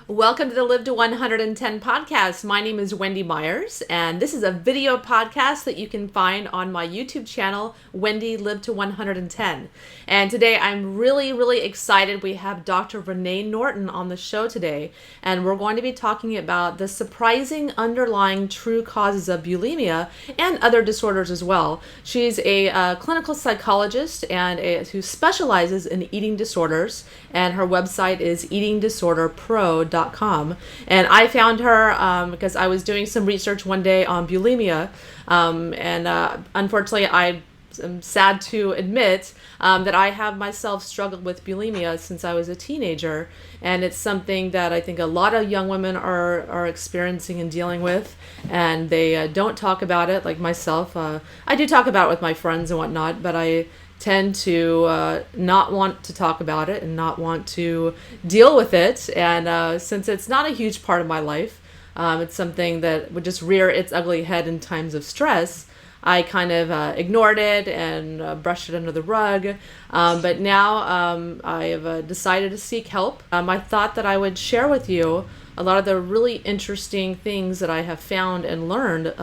Welcome to the Live to 110 podcast. My name is Wendy Myers, and this is a video podcast that you can find on my YouTube channel, Wendy Live to 110. And today I'm really excited. We have Dr. Renae Norton on the show today, and we're going to be talking about the surprising underlying true causes of bulimia and other disorders as well. She's a clinical psychologist who specializes in eating disorders, and her website is eatingdisorderpro.com. And I found her because I was doing some research one day on bulimia, and unfortunately I am sad to admit that I have myself struggled with bulimia since I was a teenager, and it's something that I think a lot of young women are experiencing and dealing with, and they don't talk about it like myself. I do talk about it with my friends and whatnot, but I tend to not want to talk about it and not want to deal with it. And since it's not a huge part of my life, it's something that would just rear its ugly head in times of stress. I kind of ignored it and brushed it under the rug. But now I have decided to seek help. I thought that I would share with you a lot of the really interesting things that I have found and learned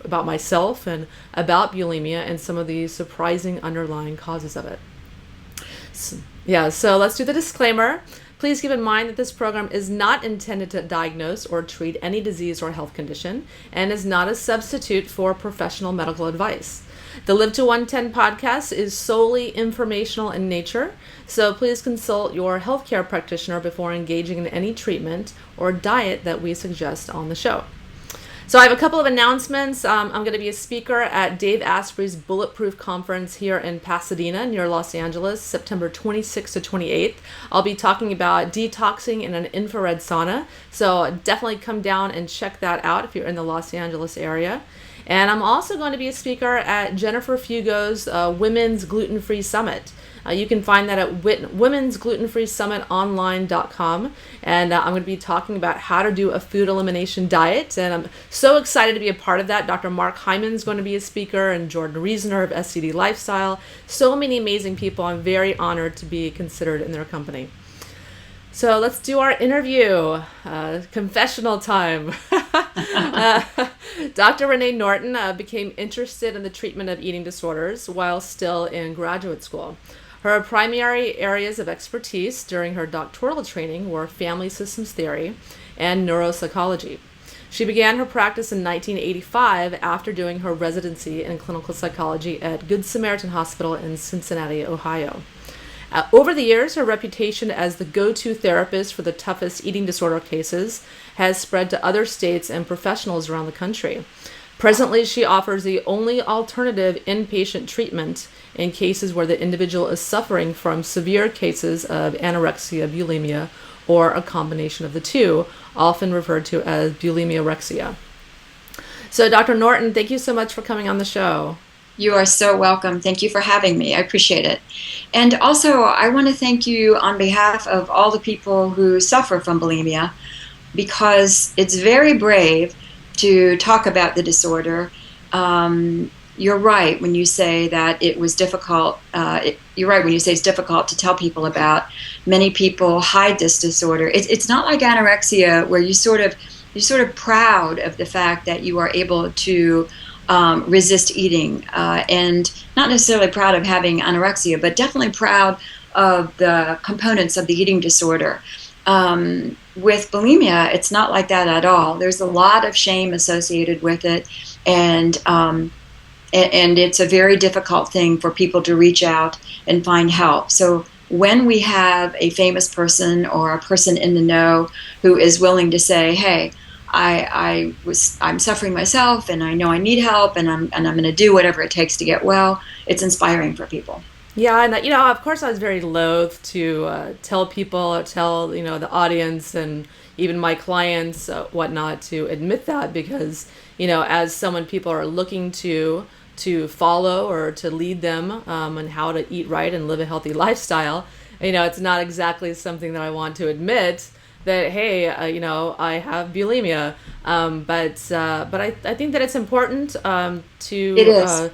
about myself and about bulimia and some of the surprising underlying causes of it. So let's do the disclaimer. Please keep in mind that this program is not intended to diagnose or treat any disease or health condition and is not a substitute for professional medical advice. The Live to 110 podcast is solely informational in nature, so please consult your healthcare practitioner before engaging in any treatment or diet that we suggest on the show. So I have a couple of announcements. I'm going to be a speaker at Dave Asprey's Bulletproof Conference here in Pasadena near Los Angeles, September 26th to 28th. I'll be talking about detoxing in an infrared sauna. So definitely come down and check that out if you're in the Los Angeles area. And I'm also going to be a speaker at Jennifer Fugo's Women's Gluten-Free Summit. You can find that at womensglutenfreesummitonline.com. And I'm going to be talking about how to do a food elimination diet. And I'm so excited to be a part of that. Dr. Mark Hyman is going to be a speaker, and Jordan Reasoner of SCD Lifestyle. So many amazing people. I'm very honored to be considered in their company. So let's do our interview. Confessional time. Dr. Renae Norton became interested in the treatment of eating disorders while still in graduate school. Her primary areas of expertise during her doctoral training were family systems theory and neuropsychology. She began her practice in 1985 after doing her residency in clinical psychology at Good Samaritan Hospital in Cincinnati, Ohio. Over the years, her reputation as the go-to therapist for the toughest eating disorder cases has spread to other states and professionals around the country. Presently, she offers the only alternative inpatient treatment in cases where the individual is suffering from severe cases of anorexia, bulimia, or a combination of the two, often referred to as bulimia-orexia. So, Dr. Norton, thank you so much for coming on the show. You are so welcome. Thank you for having me. I appreciate it. And also, I want to thank you on behalf of all the people who suffer from bulimia, because it's very brave to talk about the disorder. You're right when you say that it was difficult. You're right when you say it's difficult to tell people about. Many people hide this disorder. It's not like anorexia, where you're sort of proud of the fact that you are able to resist eating, and not necessarily proud of having anorexia, but definitely proud of the components of the eating disorder. With bulimia, it's not like that at all. There's a lot of shame associated with it, and it's a very difficult thing for people to reach out and find help. So when we have a famous person or a person in the know who is willing to say, "Hey, I'm suffering myself, and I know I need help, and I'm going to do whatever it takes to get well," it's inspiring for people. Yeah, and of course I was very loath to tell people, the audience and even my clients, whatnot, to admit that, because, as someone people are looking to follow or to lead them on how to eat right and live a healthy lifestyle, it's not exactly something that I want to admit that, hey, I have bulimia. But I think that it's important to It is.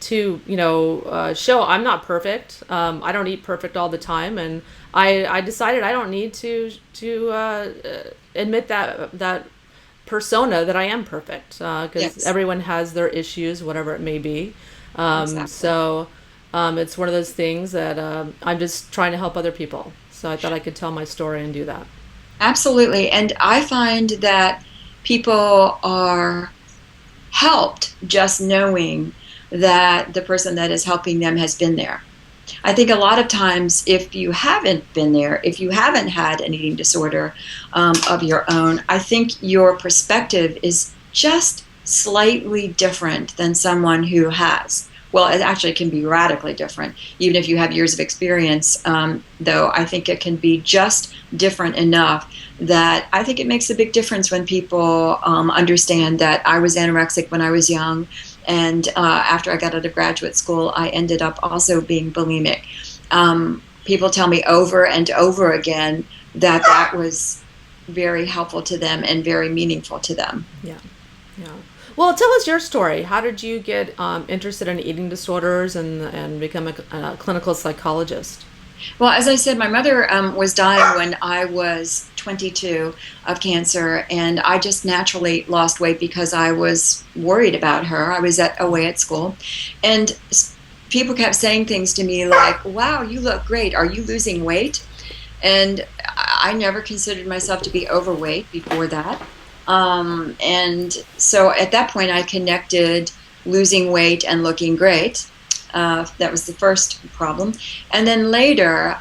Show I'm not perfect. I don't eat perfect all the time, and I decided I don't need to admit that persona that I am perfect, because Yes. everyone has their issues, whatever it may be. Exactly. So it's one of those things that I'm just trying to help other people. So I thought I could tell my story and do that. Absolutely. And I find that people are helped just knowing that the person that is helping them has been there. I think a lot of times, if you haven't been there, if you haven't had an eating disorder of your own, I think your perspective is just slightly different than someone who has. Well, it actually can be radically different, even if you have years of experience, though I think it can be just different enough that I think it makes a big difference when people understand that I was anorexic when I was young, and after I got out of graduate school, I ended up also being bulimic. People tell me over and over again that that was very helpful to them and very meaningful to them. Yeah, yeah. Well, tell us your story. How did you get interested in eating disorders and become a clinical psychologist? Well, as I said, my mother was dying when I was 22 of cancer, and I just naturally lost weight because I was worried about her. I was away at school, and people kept saying things to me like, "Wow, you look great. Are you losing weight?" And I never considered myself to be overweight before that. And so at that point, I connected losing weight and looking great. That was the first problem. And then later,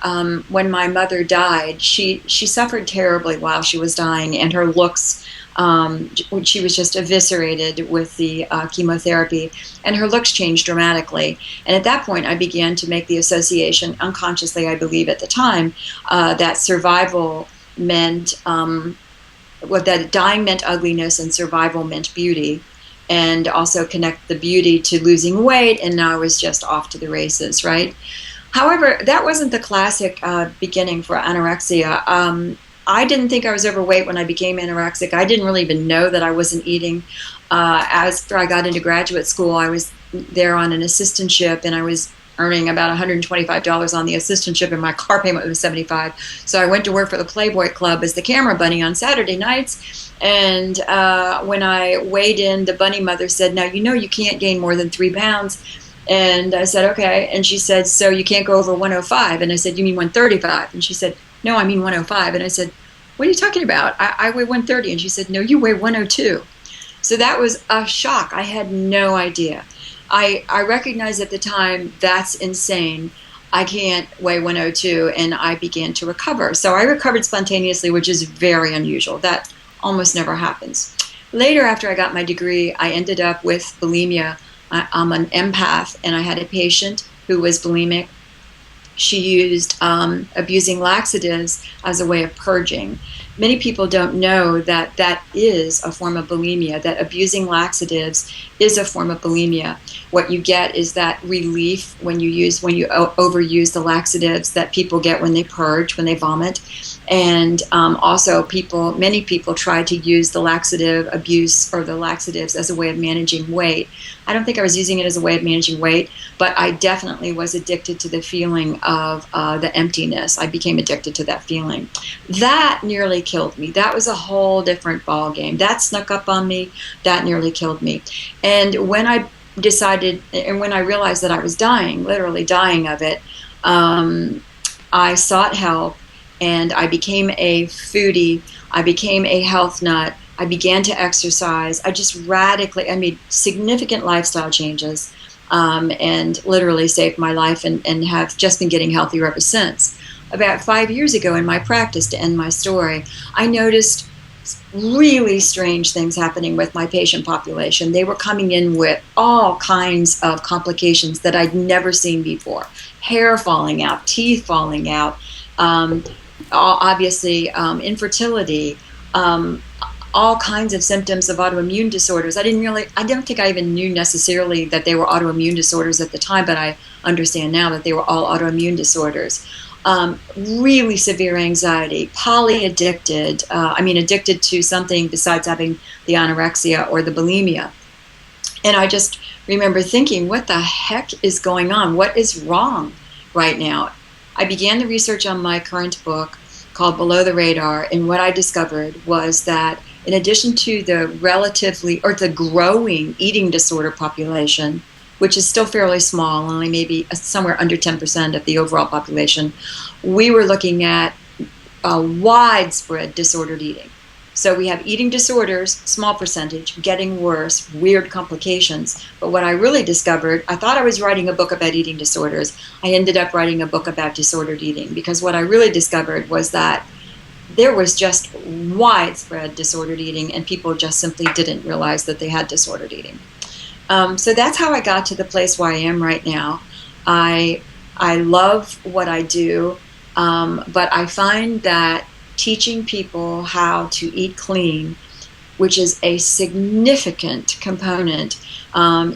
when my mother died, she suffered terribly while she was dying, and her looks, she was just eviscerated with the chemotherapy, and her looks changed dramatically. And at that point, I began to make the association, unconsciously, I believe at the time, that survival meant, that dying meant ugliness and survival meant beauty, and also connect the beauty to losing weight, and now I was just off to the races, right? However, that wasn't the classic beginning for anorexia. I didn't think I was overweight when I became anorexic. I didn't really even know that I wasn't eating. After I got into graduate school, I was there on an assistantship, and I was earning about $125 on the assistantship, and my car payment was $75. So I went to work for the Playboy Club as the camera bunny on Saturday nights. And when I weighed in, the bunny mother said, "Now, you know you can't gain more than 3 pounds." And I said, "Okay." And she said, "So you can't go over 105. And I said, "You mean 135? And she said, "No, I mean 105. And I said, "What are you talking about? I weigh 130. And she said, "No, you weigh 102. So that was a shock. I had no idea. I recognized at the time, that's insane. I can't weigh 102, and I began to recover. So I recovered spontaneously, which is very unusual. That almost never happens. Later, after I got my degree, I ended up with bulimia. I'm an empath, and I had a patient who was bulimic. She used abusing laxatives as a way of purging. Many people don't know that that is a form of bulimia, that abusing laxatives is a form of bulimia. What you get is that relief when you overuse the laxatives that people get when they purge, when they vomit. And also many people try to use the laxative abuse or the laxatives as a way of managing weight. I don't think I was using it as a way of managing weight, but I definitely was addicted to the feeling of the emptiness. I became addicted to that feeling. That nearly killed me. That was a whole different ball game. That snuck up on me. That nearly killed me. And when I realized that I was dying, literally dying of it, I sought help, and I became a foodie. I became a health nut. I began to exercise. I made significant lifestyle changes, and literally saved my life, and have just been getting healthier ever since. About 5 years ago in my practice, to end my story, I noticed really strange things happening with my patient population. They were coming in with all kinds of complications that I'd never seen before. Hair falling out, teeth falling out, obviously infertility, all kinds of symptoms of autoimmune disorders. I don't think I even knew necessarily that they were autoimmune disorders at the time, but I understand now that they were all autoimmune disorders. Really severe anxiety, polyaddicted, addicted to something besides having the anorexia or the bulimia. And I just remember thinking, what the heck is going on? What is wrong right now? I began the research on my current book called Below the Radar, and what I discovered was that in addition to the growing eating disorder population, which is still fairly small, only maybe somewhere under 10% of the overall population, we were looking at widespread disordered eating. So we have eating disorders, small percentage, getting worse, weird complications. But what I really discovered, I thought I was writing a book about eating disorders. I ended up writing a book about disordered eating, because what I really discovered was that there was just widespread disordered eating, and people just simply didn't realize that they had disordered eating. So that's how I got to the place where I am right now. I love what I do, but I find that teaching people how to eat clean, which is a significant component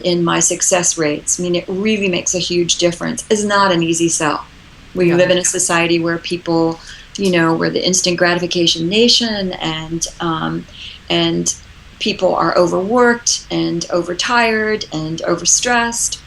in my success rates, I mean, it really makes a huge difference, is not an easy sell. We live in a society where people, we're the instant gratification nation, and people are overworked and overtired and overstressed.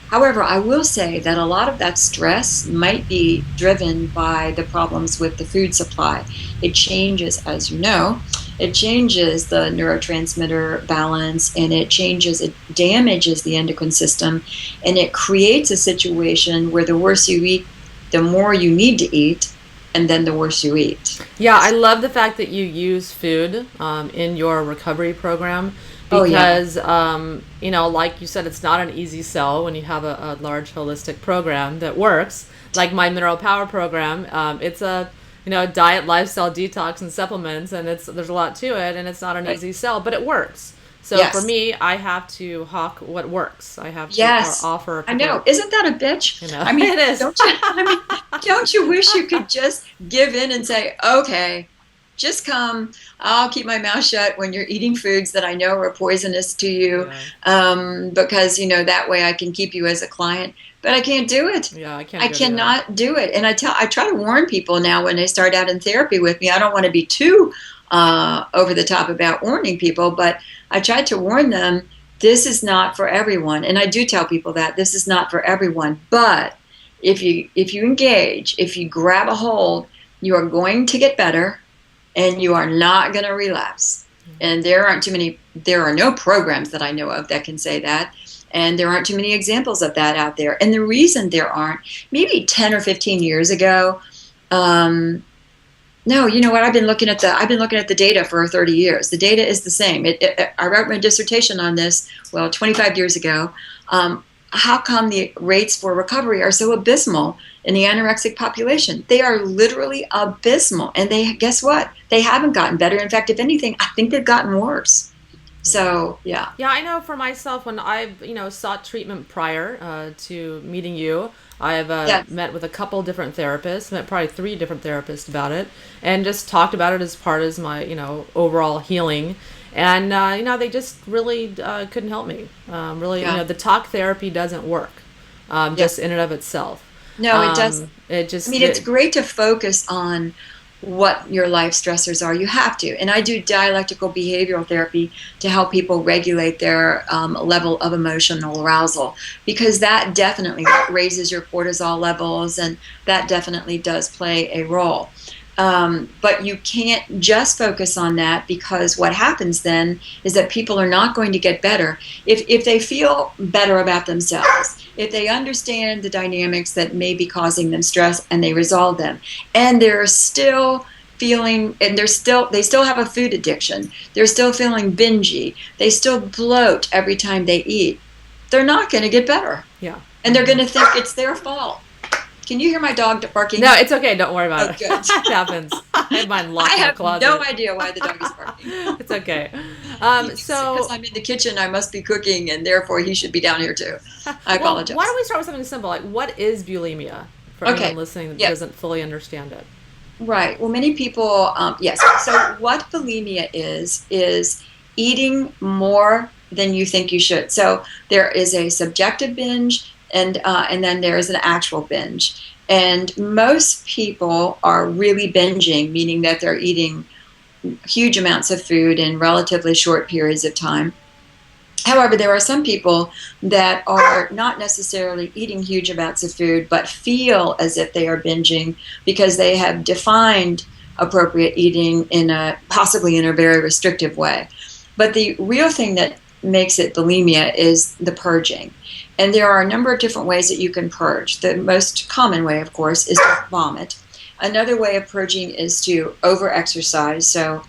However, I will say that a lot of that stress might be driven by the problems with the food supply. It changes, as you know, it changes the neurotransmitter balance, and it damages the endocrine system, and it creates a situation where the worse you eat, the more you need to eat, and then the worse you eat. Yeah, I love the fact that you use food in your recovery program, because, like you said, it's not an easy sell when you have a large holistic program that works. Like my Mineral Power program, it's a diet, lifestyle, detox, and supplements, and there's a lot to it, and it's not an easy sell, but it works. So for me, I have to hawk what works. I have to offer. I know. Isn't that a bitch? I mean, it is. Don't you wish you could just give in and say, okay, just come. I'll keep my mouth shut when you're eating foods that I know are poisonous to you, because that way I can keep you as a client. But I can't do it. Yeah, I cannot do it. And I try to warn people now when they start out in therapy with me. I don't want to be too over the top about warning people, but I tried to warn them, this is not for everyone. And I do tell people that this is not for everyone. But if you engage, if you grab a hold, you are going to get better, and you are not going to relapse. And there are no programs that I know of that can say that. And there aren't too many examples of that out there. And the reason there aren't, maybe 10 or 15 years ago, no, you know what? I've been looking at the data for 30 years. The data is the same. I wrote my dissertation on this, 25 years ago. How come the rates for recovery are so abysmal in the anorexic population? They are literally abysmal. And guess what? They haven't gotten better. In fact, if anything, I think they've gotten worse. So, yeah. Yeah, I know for myself, when I've, sought treatment prior to meeting you, I've met with a couple different therapists, met probably 3 different therapists about it, and just talked about it as part of my, overall healing. And, they just really couldn't help me. The talk therapy doesn't work just in and of itself. No, it doesn't. It's great to focus on what your life stressors are. You have to. And I do dialectical behavioral therapy to help people regulate their level of emotional arousal, because that definitely raises your cortisol levels, and that definitely does play a role. But you can't just focus on that, because what happens then is that people are not going to get better if they feel better about themselves, if they understand the dynamics that may be causing them stress and they resolve them, and they're still feeling, and they still have a food addiction, they're still feeling bingy, they still bloat every time they eat, they're not going to get better. Yeah. And they're going to think it's their fault. Can you hear my dog barking? No, it's okay. Don't worry about it. Good. It happens. I have mine locked in the closet. I have no idea why the dog is barking. It's okay. Because I'm in the kitchen, I must be cooking, and therefore he should be down here too. I apologize. Why don't we start with something simple? Like, what is bulimia for anyone listening that doesn't fully understand it? Right. Well, many people, yes. So what bulimia is eating more than you think you should. So there is a subjective binge, and then there is an actual binge. And most people are really binging, meaning that they're eating huge amounts of food in relatively short periods of time. However, there are some people that are not necessarily eating huge amounts of food, but feel as if they are binging because they have defined appropriate eating possibly in a very restrictive way. But the real thing that makes it bulimia is the purging. And there are a number of different ways that you can purge. The most common way, of course, is to vomit. Another way of purging is to over-exercise. So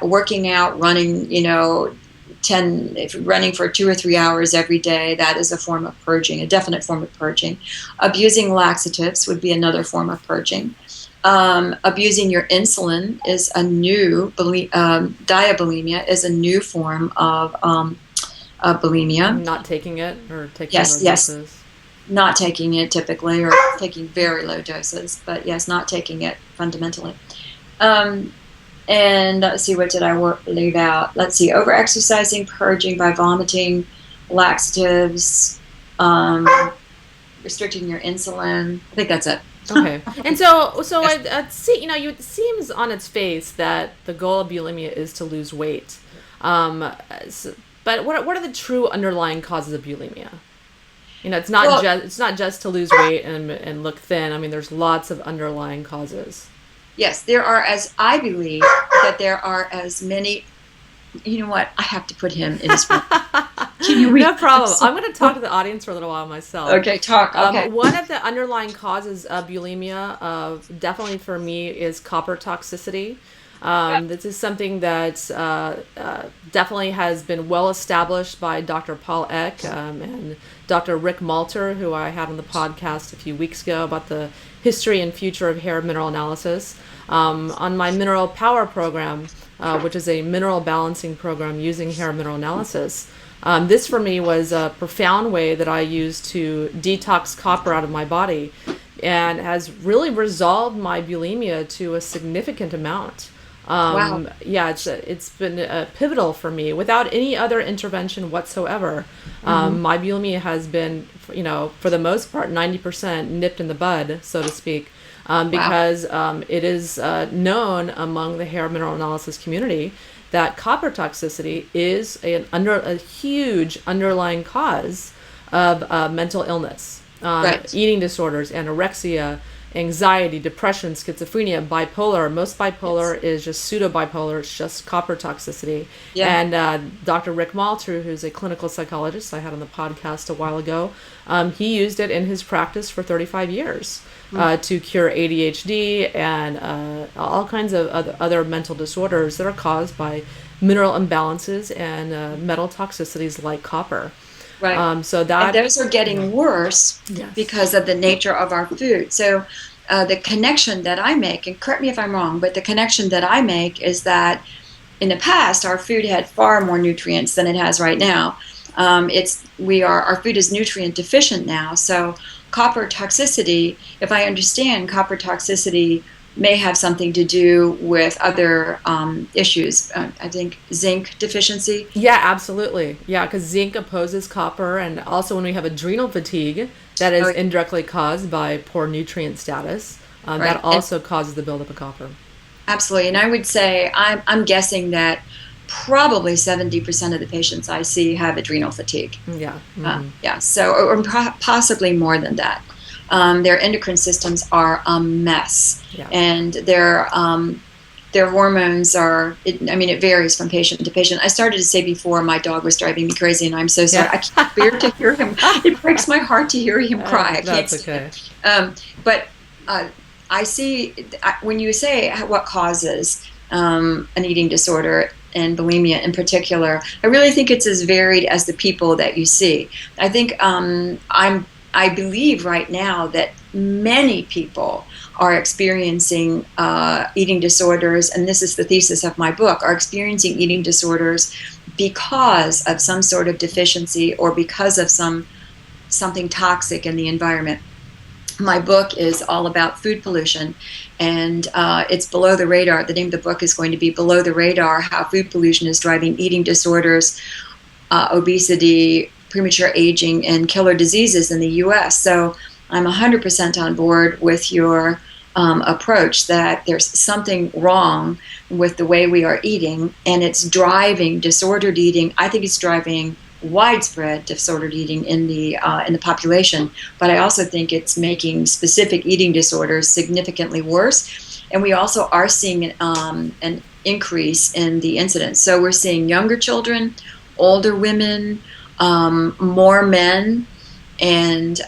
working out, running, if you're running for 2 or 3 hours every day, that is a form of purging, a definite form of purging. Abusing laxatives would be another form of purging. Abusing your insulin is a new, diabulimia is a new form of bulimia. Not taking it or taking yes, low yes. doses. Not taking it typically, or taking very low doses, but yes, not taking it fundamentally. And let's see, what did I leave out? Let's see, over-exercising, purging by vomiting, laxatives, restricting your insulin. I think that's it. Okay. And so I see, it seems on its face that the goal of bulimia is to lose weight. But what are the true underlying causes of bulimia? It's not just to lose weight and look thin. I mean, there's lots of underlying causes. Yes, I believe that there are as many. You know what? I have to put him in his room. Can you read? No problem. I'm going to talk to the audience for a little while myself. Okay, talk. Okay. One of the underlying causes of bulimia, definitely for me, is copper toxicity. This is something that definitely has been well established by Dr. Paul Eck and Dr. Rick Malter, who I had on the podcast a few weeks ago about the history and future of hair mineral analysis. On my Mineral Power program, which is a mineral balancing program using hair mineral analysis, this for me was a profound way that I used to detox copper out of my body, and has really resolved my bulimia to a significant amount. Wow. Yeah, it's been pivotal for me. Without any other intervention whatsoever, my bulimia has been, for the most part, 90% nipped in the bud, so to speak, because it is known among the hair mineral analysis community that copper toxicity is a huge underlying cause of mental illness, eating disorders, anorexia, anxiety, depression, schizophrenia, bipolar. Most bipolar is just pseudo-bipolar. It's just copper toxicity. Yeah. And Dr. Rick Malter, who's a clinical psychologist I had on the podcast a while ago, he used it in his practice for 35 years to cure ADHD and all kinds of other mental disorders that are caused by mineral imbalances and metal toxicities like copper. Right. And those are getting worse because of the nature of our food. So the connection that I make, and correct me if I'm wrong, but the connection that I make is that in the past our food had far more nutrients than it has right now. Our food is nutrient deficient now. So copper toxicity, if I understand, copper toxicity may have something to do with other issues. I think zinc deficiency. Yeah, absolutely. Yeah, because zinc opposes copper, and also when we have adrenal fatigue, that is indirectly caused by poor nutrient status. That also causes the buildup of copper. Absolutely, and I would say I'm guessing that probably 70% of the patients I see have adrenal fatigue. Yeah. So or possibly more than that. Their endocrine systems are a mess, and their hormones are. It varies from patient to patient. I started to say before, my dog was driving me crazy, and I'm so sorry. I can't bear to hear him. It breaks my heart to hear him cry. That's okay. But I see when you say what causes an eating disorder and bulimia in particular, I really think it's as varied as the people that you see. I think I believe right now that many people are experiencing eating disorders, and this is the thesis of my book, are experiencing eating disorders because of some sort of deficiency or because of something toxic in the environment. My book is all about food pollution, and it's Below the Radar. The name of the book is going to be Below the Radar: How Food Pollution is Driving Eating Disorders, Obesity, Premature Aging, and Killer Diseases in the U.S. So I'm 100% on board with your approach, that there's something wrong with the way we are eating, and it's driving disordered eating. I think it's driving widespread disordered eating in the population, but I also think it's making specific eating disorders significantly worse. And we also are seeing an increase in the incidence. So we're seeing younger children, older women, more men, and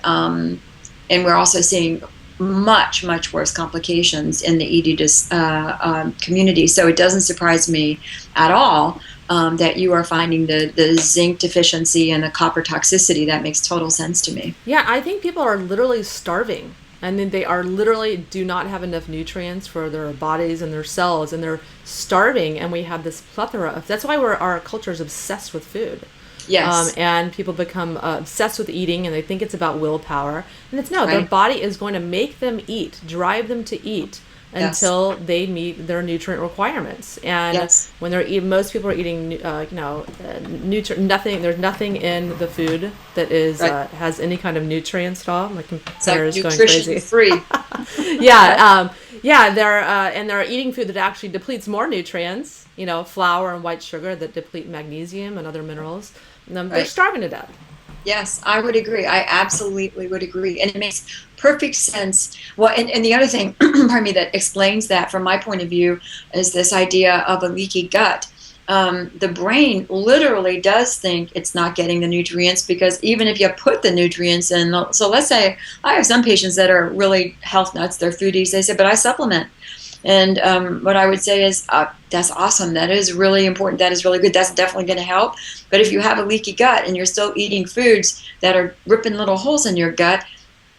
we're also seeing much worse complications in the ED community. So it doesn't surprise me at all that you are finding the zinc deficiency and the copper toxicity. That makes total sense to me. Yeah, I think people are literally starving. And then they are literally do not have enough nutrients for their bodies and their cells, and they're starving. And we have this plethora of, that's why our culture is obsessed with food. Yes. And people become obsessed with eating, and they think it's about willpower. And it's no, their body is going to make them eat, drive them to eat until they meet their nutrient requirements. And when they're eating, most people are eating, nothing. There's nothing in the food that is has any kind of nutrients at all. My computer is going crazy. Free. They're eating food that actually depletes more nutrients. Flour and white sugar that deplete magnesium and other minerals. They're starving to death. Yes, I would agree. I absolutely would agree. And it makes perfect sense. Well, and the other thing, pardon me, that explains that from my point of view is this idea of a leaky gut. The brain literally does think it's not getting the nutrients, because even if you put the nutrients in, so let's say I have some patients that are really health nuts, they're foodies, they say, but I supplement. And what I would say is, that's awesome. That is really important. That is really good. That's definitely going to help. But if you have a leaky gut and you're still eating foods that are ripping little holes in your gut,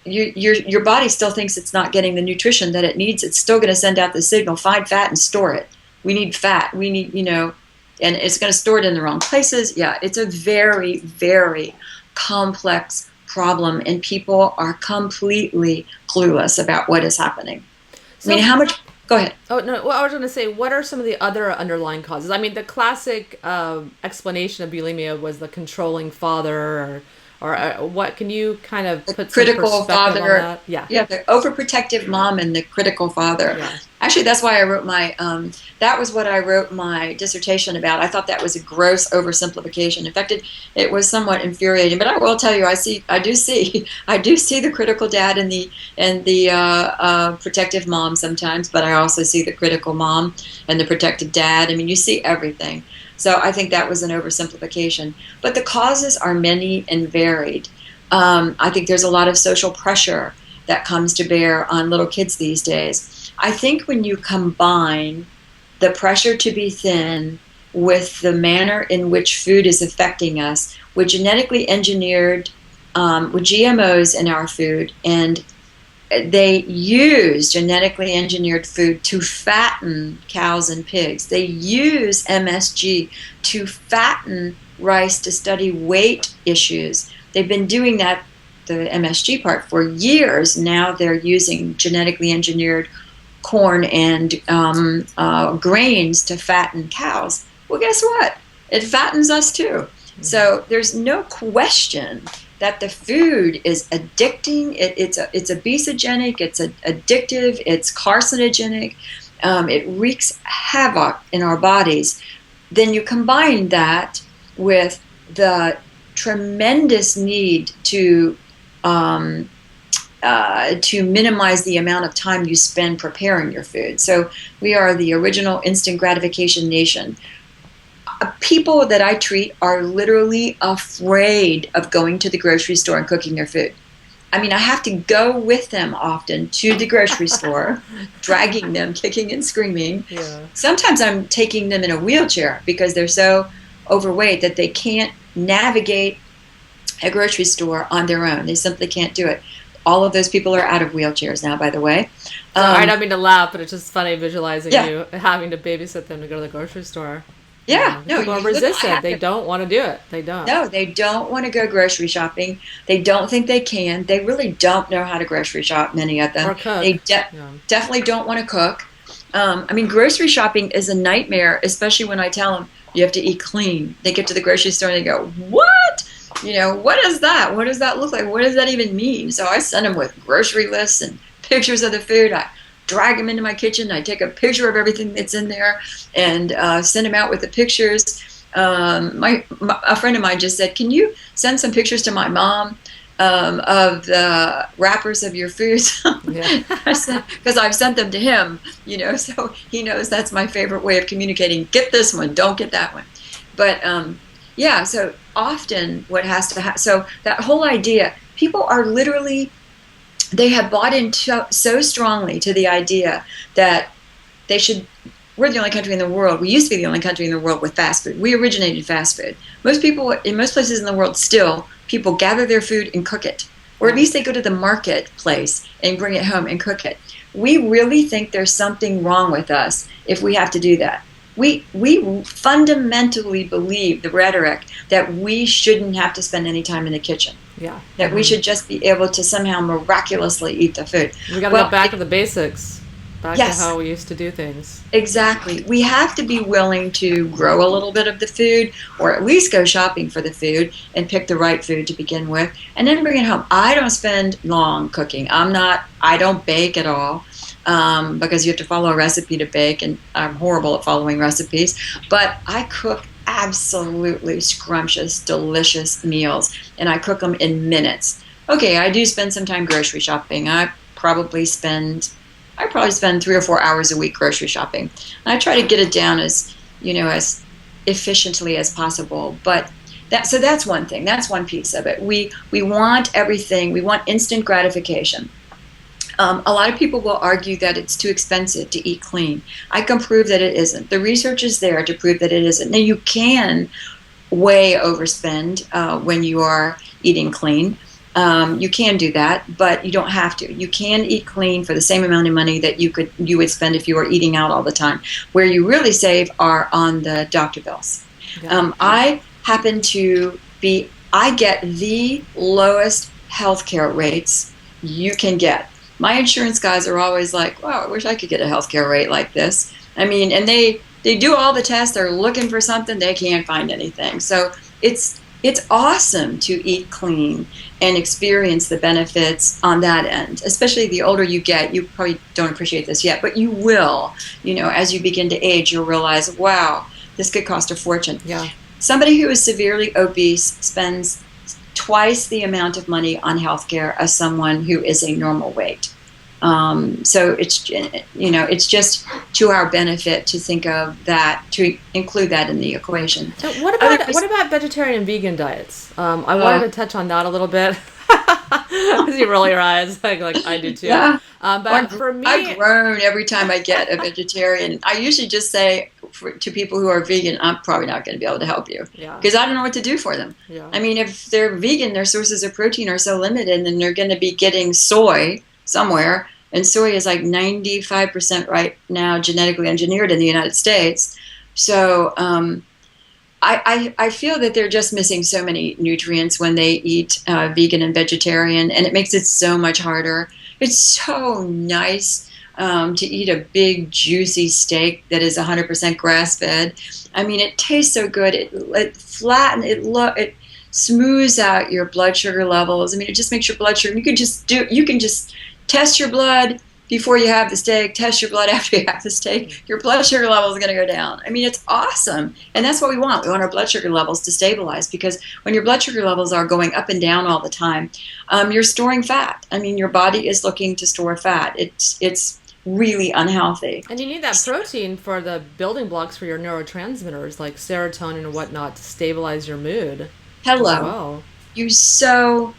your body still thinks it's not getting the nutrition that it needs. It's still going to send out the signal, find fat and store it. We need fat. We need, and it's going to store it in the wrong places. Yeah, it's a very, very complex problem, and people are completely clueless about what is happening. So, how much... Go ahead. Oh, no. Well, I was going to say, what are some of the other underlying causes? I mean, the classic explanation of bulimia was the controlling father, or what? Can you kind of put some perspective on that? Yeah, the overprotective mom and the critical father. Yeah. Actually, that's why I wrote that was what I wrote my dissertation about. I thought that was a gross oversimplification. In fact, it was somewhat infuriating. But I will tell you, I do see the critical dad and the protective mom sometimes. But I also see the critical mom and the protective dad. I mean, you see everything. So I think that was an oversimplification. But the causes are many and varied. I think there's a lot of social pressure that comes to bear on little kids these days. I think when you combine the pressure to be thin with the manner in which food is affecting us, with genetically engineered, with GMOs in our food, and they use genetically engineered food to fatten cows and pigs. They use MSG to fatten rice to study weight issues. They've been doing that, the MSG part, for years. Now they're using genetically engineered corn and grains to fatten cows. Well, guess what? It fattens us too. So there's no question that the food is addicting. It's obesogenic. It's addictive. It's carcinogenic. It wreaks havoc in our bodies. Then you combine that with the tremendous need to minimize the amount of time you spend preparing your food. So we are the original instant gratification nation. People that I treat are literally afraid of going to the grocery store and cooking their food. I mean, I have to go with them often to the grocery store, dragging them, kicking and screaming. Yeah. Sometimes I'm taking them in a wheelchair because they're so overweight that they can't navigate a grocery store on their own. They simply can't do it. All of those people are out of wheelchairs now, by the way. I don't mean to laugh, but it's just funny visualizing you having to babysit them to go to the grocery store. Yeah, no, people are resistant. They don't want to do it. They don't. No, they don't want to go grocery shopping. They don't think they can. They really don't know how to grocery shop, many of them. Or cook. They definitely don't want to cook. I mean, grocery shopping is a nightmare, especially when I tell them you have to eat clean. They get to the grocery store and they go, what? What is that? What does that look like? What does that even mean? So I send them with grocery lists and pictures of the food. drag them into my kitchen. I take a picture of everything that's in there and send them out with the pictures. A friend of mine just said, "Can you send some pictures to my mom of the wrappers of your foods?" Yeah. I said, because I've sent them to him, so he knows that's my favorite way of communicating. Get this one, don't get that one. But yeah, so often what has to happen, so that whole idea, people are literally, they have bought into so strongly to the idea that they should, we're the only country in the world, we used to be the only country in the world with fast food. We originated fast food. Most people, in most places in the world still, people gather their food and cook it. Or at least they go to the marketplace and bring it home and cook it. We really think there's something wrong with us if we have to do that. We fundamentally believe the rhetoric that we shouldn't have to spend any time in the kitchen. Yeah. That we should just be able to somehow miraculously eat the food. We got to go back to the basics. Back Yes. to how we used to do things. Exactly. We have to be willing to grow a little bit of the food, or at least go shopping for the food and pick the right food to begin with, and then bring it home. I don't spend long cooking. I don't bake at all, because you have to follow a recipe to bake, and I'm horrible at following recipes. But I cook absolutely scrumptious, delicious meals, and I cook them in minutes. Okay, I do spend some time grocery shopping. I probably spend 3 or 4 hours a week grocery shopping. And I try to get it down as efficiently as possible. But that's one thing. That's one piece of it. We want everything. We want instant gratification. A lot of people will argue that it's too expensive to eat clean. I can prove that it isn't. The research is there to prove that it isn't. Now, you can way overspend when you are eating clean. You can do that, but you don't have to. You can eat clean for the same amount of money that you would spend if you were eating out all the time. Where you really save are on the doctor bills. Yeah. I get the lowest healthcare rates you can get. My insurance guys are always like, "Wow, I wish I could get a healthcare rate like this." I mean, and they do all the tests. They're looking for something. They can't find anything. So it's awesome to eat clean and experience the benefits on that end. Especially the older you get, you probably don't appreciate this yet, but you will. As you begin to age, you'll realize, wow, this could cost a fortune. Yeah. Somebody who is severely obese spends twice the amount of money on healthcare as someone who is a normal weight. So it's just to our benefit to think of that, to include that in the equation. So what about vegetarian and vegan diets? I wanted to touch on that a little bit. Because you roll your eyes like I do too. Yeah. But for me, I groan every time I get a vegetarian. I usually just say to people who are vegan, I'm probably not going to be able to help you. Yeah. Because I don't know what to do for them. Yeah. I mean, if they're vegan, their sources of protein are so limited, and they're going to be getting soy somewhere. And soy is like 95% right now genetically engineered in the United States. So I feel that they're just missing so many nutrients when they eat vegan and vegetarian, and it makes it so much harder. It's so nice to eat a big, juicy steak that is 100% grass-fed. I mean, it tastes so good. It flattens, it smooths out your blood sugar levels. I mean, it just makes your blood sugar. You can just test your blood before you have the steak, test your blood after you have the steak. Your blood sugar level is going to go down. I mean, it's awesome. And that's what we want. We want our blood sugar levels to stabilize, because when your blood sugar levels are going up and down all the time, you're storing fat. I mean, your body is looking to store fat. It's really unhealthy. And you need that protein for the building blocks for your neurotransmitters like serotonin and whatnot to stabilize your mood. Hello. As well. You so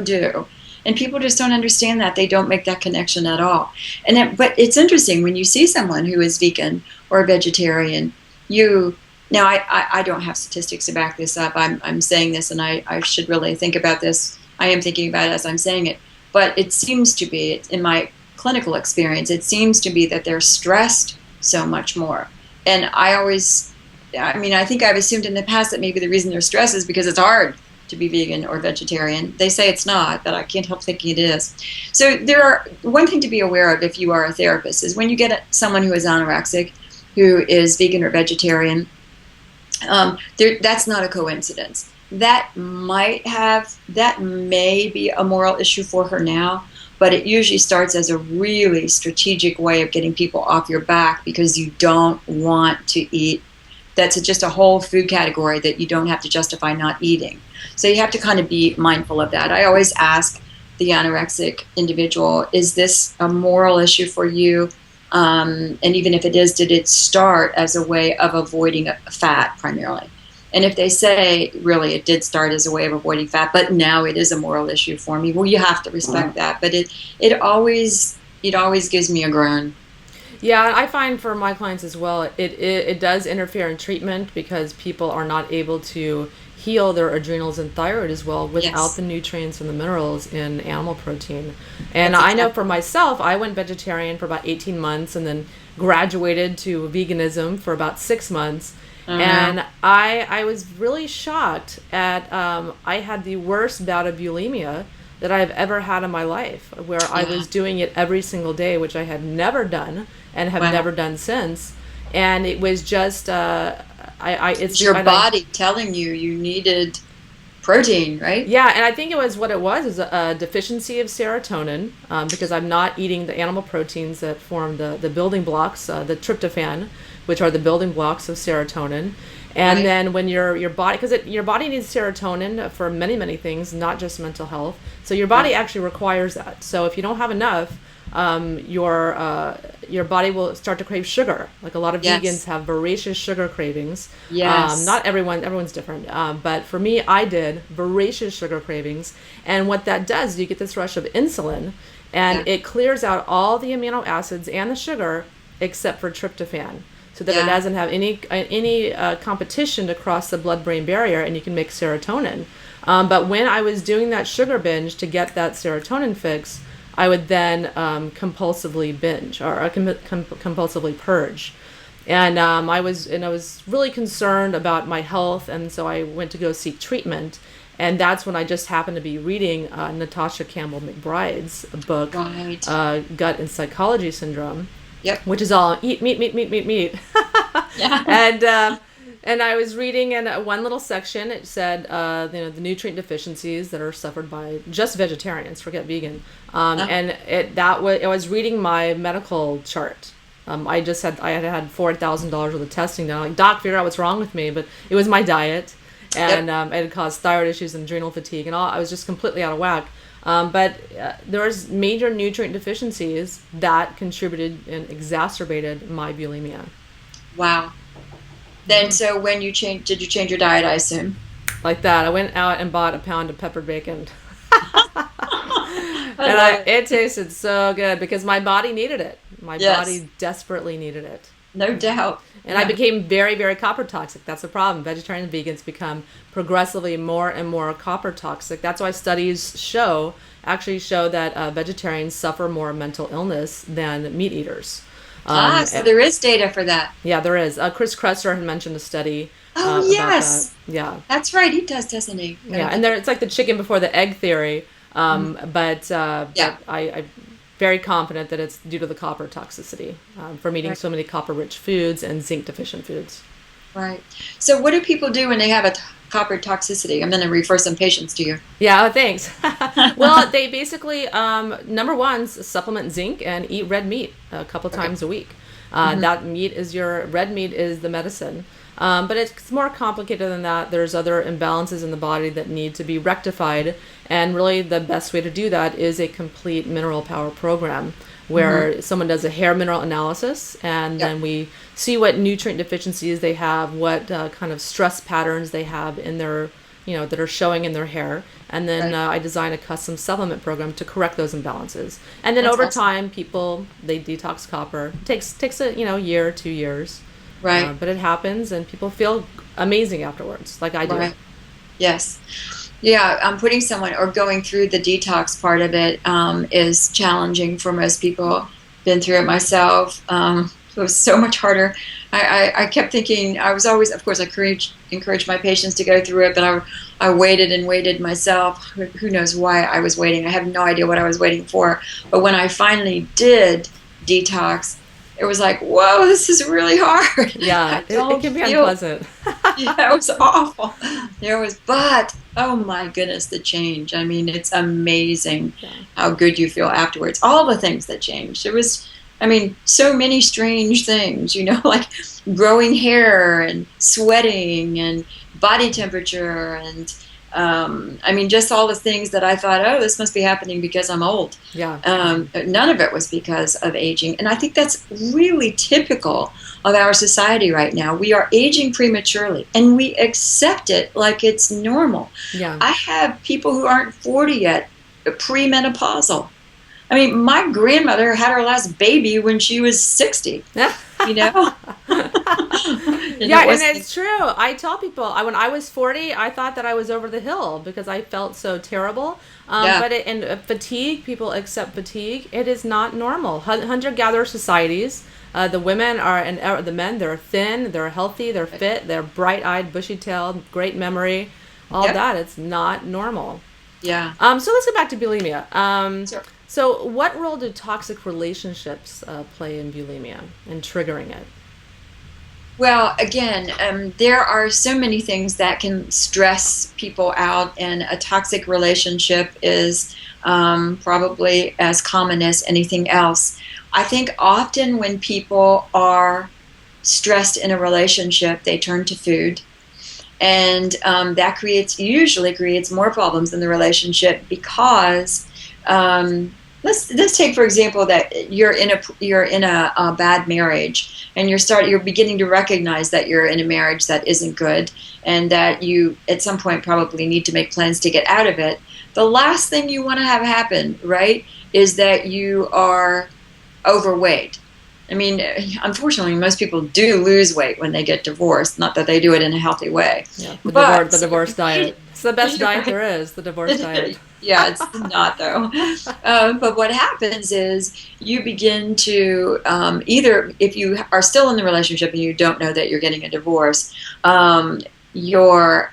do. And people just don't understand that. They don't make that connection at all. But it's interesting when you see someone who is vegan or vegetarian. Now I don't have statistics to back this up. I'm saying this, and I should really think about this. I am thinking about it as I'm saying it. But it seems to be, in my clinical experience, it seems to be that they're stressed so much more. And I think I've assumed in the past that maybe the reason they're stressed is because it's hard to be vegan or vegetarian. They say it's not, but I can't help thinking it is. So one thing to be aware of if you are a therapist is when you get someone who is anorexic, who is vegan or vegetarian, that's not a coincidence. That may be a moral issue for her now, but it usually starts as a really strategic way of getting people off your back because you don't want to eat. That's just a whole food category that you don't have to justify not eating. So you have to kind of be mindful of that. I always ask the anorexic individual, is this a moral issue for you? And even if it is, did it start as a way of avoiding fat primarily? And if they say, really, it did start as a way of avoiding fat, but now it is a moral issue for me, well, you have to respect that. But it always gives me a groan. Yeah, I find for my clients as well, it does interfere in treatment because people are not able to heal their adrenals and thyroid as well without the nutrients and the minerals in animal protein. And I know for myself, I went vegetarian for about 18 months and then graduated to veganism for about 6 months. And I was really shocked at, I had the worst bout of bulimia that I've ever had in my life, where I was doing it every single day, which I had never done and have never done since. And it was just, it's your body telling you needed protein, right? Yeah, and I think what it was is a deficiency of serotonin, because I'm not eating the animal proteins that form the building blocks, the tryptophan, which are the building blocks of serotonin. And then when your body, because your body needs serotonin for many, many things, not just mental health. So your body actually requires that. So if you don't have enough, your body will start to crave sugar. Like a lot of vegans have voracious sugar cravings. Not everyone's different. But for me, I did voracious sugar cravings. And what that does, you get this rush of insulin, and it clears out all the amino acids and the sugar except for tryptophan, so that it doesn't have any competition to cross the blood-brain barrier, and you can make serotonin. But when I was doing that sugar binge to get that serotonin fix, I would then compulsively binge or compulsively purge. And I was really concerned about my health, and so I went to go seek treatment. And that's when I just happened to be reading Natasha Campbell McBride's book, Gut and Psychology Syndrome, which is all eat meat. And I was reading in one little section, it said, the nutrient deficiencies that are suffered by just vegetarians, forget vegan. And I was reading my medical chart. I had $4,000 worth of testing done. Like, doc, figure out what's wrong with me. But it was my diet, and it had caused thyroid issues and adrenal fatigue and all. I was just completely out of whack. But there was major nutrient deficiencies that contributed and exacerbated my bulimia. Wow. Then, so when did you change your diet, I assume? Like that. I went out and bought a pound of peppered bacon. It tasted so good because my body needed it. My body desperately needed it. No doubt. And I became very, very copper toxic. That's the problem. Vegetarian and vegans become progressively more and more copper toxic. That's why studies actually show that vegetarians suffer more mental illness than meat eaters. So there is data for that. Yeah, there is. Chris Kresser had mentioned a study. Oh, yes. About that. Yeah. That's right. He does, doesn't he? Yeah, and it's like the chicken before the egg theory. But I'm very confident that it's due to the copper toxicity from eating so many copper-rich foods and zinc-deficient foods. Right. So what do people do when they have a copper toxicity? I'm going to refer some patients to you. Yeah, thanks. Well, they basically, number one, supplement zinc and eat red meat a couple times a week. That red meat is the medicine. But it's more complicated than that. There's other imbalances in the body that need to be rectified. And really the best way to do that is a complete mineral power program where someone does a hair mineral analysis, and then we see what nutrient deficiencies they have, what kind of stress patterns they have in their, that are showing in their hair. And then I design a custom supplement program to correct those imbalances. And then over time, they detox copper. It takes a year, 2 years. Right. But it happens, and people feel amazing afterwards, like I do. Right. Yes. Yeah, putting someone or going through the detox part of it is challenging for most people. Been through it myself. It was so much harder. I kept thinking, I was always, of course, I encouraged my patients to go through it, but I waited and waited myself. Who knows why I was waiting? I have no idea what I was waiting for. But when I finally did detox, it was like, whoa, this is really hard. Yeah, it can be unpleasant. Yeah, it was awful. But oh my goodness, the change. I mean, it's amazing Yeah. how good you feel afterwards. All the things that changed. It was, I mean, so many strange things, like growing hair and sweating and body temperature and I mean, just all the things that I thought, oh, this must be happening because I'm old. Yeah. None of it was because of aging. And I think that's really typical of our society right now. We are aging prematurely and we accept it like it's normal. Yeah. I have people who aren't 40 yet, premenopausal. I mean, my grandmother had her last baby when she was 60. You know? Yeah, and it's true. I tell people, when I was 40, I thought that I was over the hill because I felt so terrible. But fatigue, people accept fatigue. It is not normal. Hunter-gatherer societies, the women and the men, they're thin, they're healthy, they're fit, they're bright-eyed, bushy-tailed, great memory, all that. It's not normal. Yeah. So let's get back to bulimia. Sure. So what role do toxic relationships play in bulimia and triggering it? Well, again, there are so many things that can stress people out, and a toxic relationship is probably as common as anything else. I think often when people are stressed in a relationship, they turn to food, and that usually creates more problems in the relationship because let's take for example that you're in a bad marriage, and you're beginning to recognize that you're in a marriage that isn't good, and that you at some point probably need to make plans to get out of it. The last thing you want to have happen, right, is that you are overweight. I mean, unfortunately, most people do lose weight when they get divorced. Not that they do it in a healthy way. Yeah, the divorce diet. It's the best diet there is, the divorce diet. Yeah, it's not, though. But what happens is you begin to, either if you are still in the relationship and you don't know that you're getting a divorce, your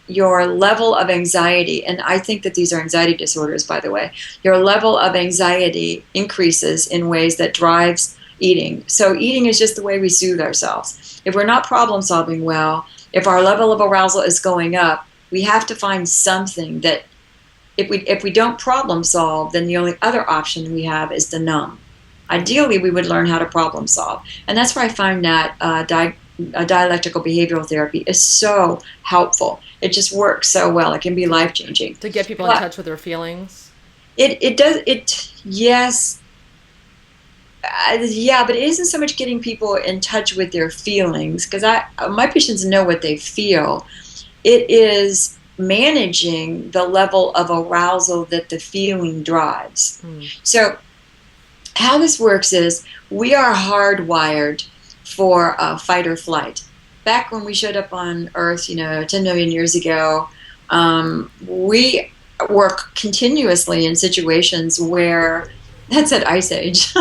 level of anxiety, and I think that these are anxiety disorders, by the way, your level of anxiety increases in ways that drives eating. So eating is just the way we soothe ourselves. If we're not problem solving well, if our level of arousal is going up, we have to find something that if we don't problem solve, then the only other option we have is to numb. Ideally, we would learn how to problem solve. And that's where I find that dialectical behavioral therapy is so helpful. It just works so well. It can be life-changing. To get people in touch with their feelings? It does. Yes. Yeah, but it isn't so much getting people in touch with their feelings, because my patients know what they feel. It is managing the level of arousal that the feeling drives. So how this works is we are hardwired for fight or flight. Back when we showed up on Earth, 10 million years ago, we work continuously in situations where, that's at Ice Age.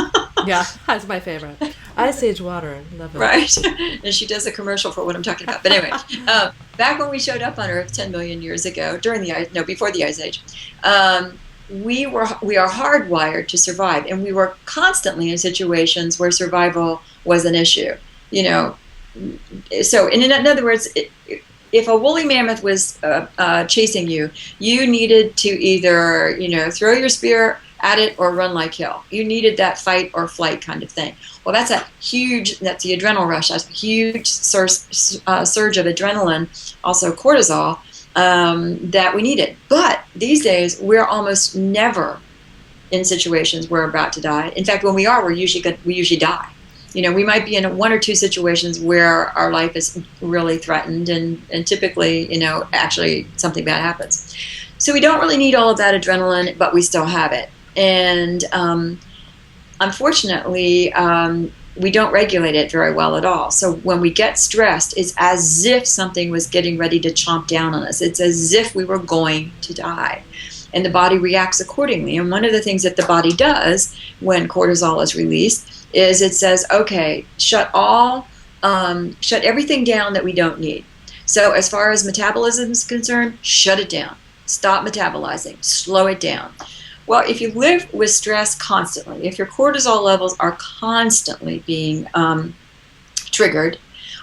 Yeah, that's my favorite. Ice Age water, love it. Right, and she does a commercial for what I'm talking about. But anyway, back when we showed up on Earth 10 million years ago, before the Ice Age, we are hardwired to survive, and we were constantly in situations where survival was an issue. So in other words, if a woolly mammoth was chasing you, you needed to either throw your spear at it or run like hell. You needed that fight or flight kind of thing. Well, that's the adrenal rush. That's a huge surge of adrenaline, also cortisol, that we needed. But these days, we're almost never in situations where we're about to die. In fact, when we are, we usually die. We might be in one or two situations where our life is really threatened, and typically, actually something bad happens. So we don't really need all of that adrenaline, but we still have it. And unfortunately, we don't regulate it very well at all. So when we get stressed, it's as if something was getting ready to chomp down on us. It's as if we were going to die. And the body reacts accordingly. And one of the things that the body does when cortisol is released is it says, okay, shut everything down that we don't need. So as far as metabolism is concerned, shut it down. Stop metabolizing. Slow it down. Well, if you live with stress constantly, if your cortisol levels are constantly being triggered,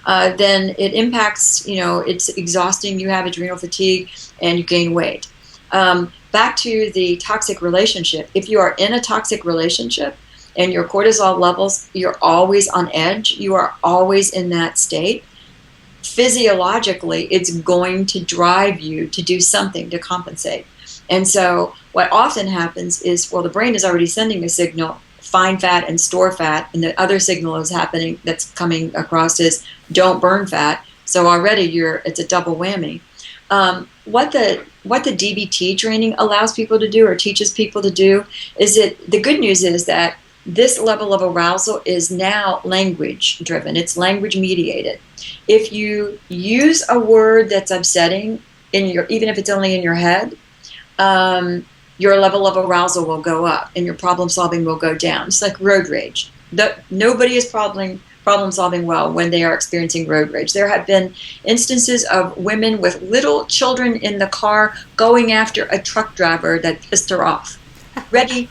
then it impacts, it's exhausting. You have adrenal fatigue and you gain weight. Back to the toxic relationship. If you are in a toxic relationship and your cortisol levels, you're always on edge, you are always in that state, physiologically, it's going to drive you to do something to compensate. And so what often happens is, well, the brain is already sending a signal, find fat and store fat, and the other signal is happening that's coming across is don't burn fat. So already it's a double whammy. What the DBT training allows people to do or teaches people to do is the good news is that this level of arousal is now language driven. It's language mediated. If you use a word that's upsetting even if it's only in your head, your level of arousal will go up and your problem solving will go down. It's like road rage. Nobody is problem solving well when they are experiencing road rage. There have been instances of women with little children in the car going after a truck driver that pissed her off. Ready,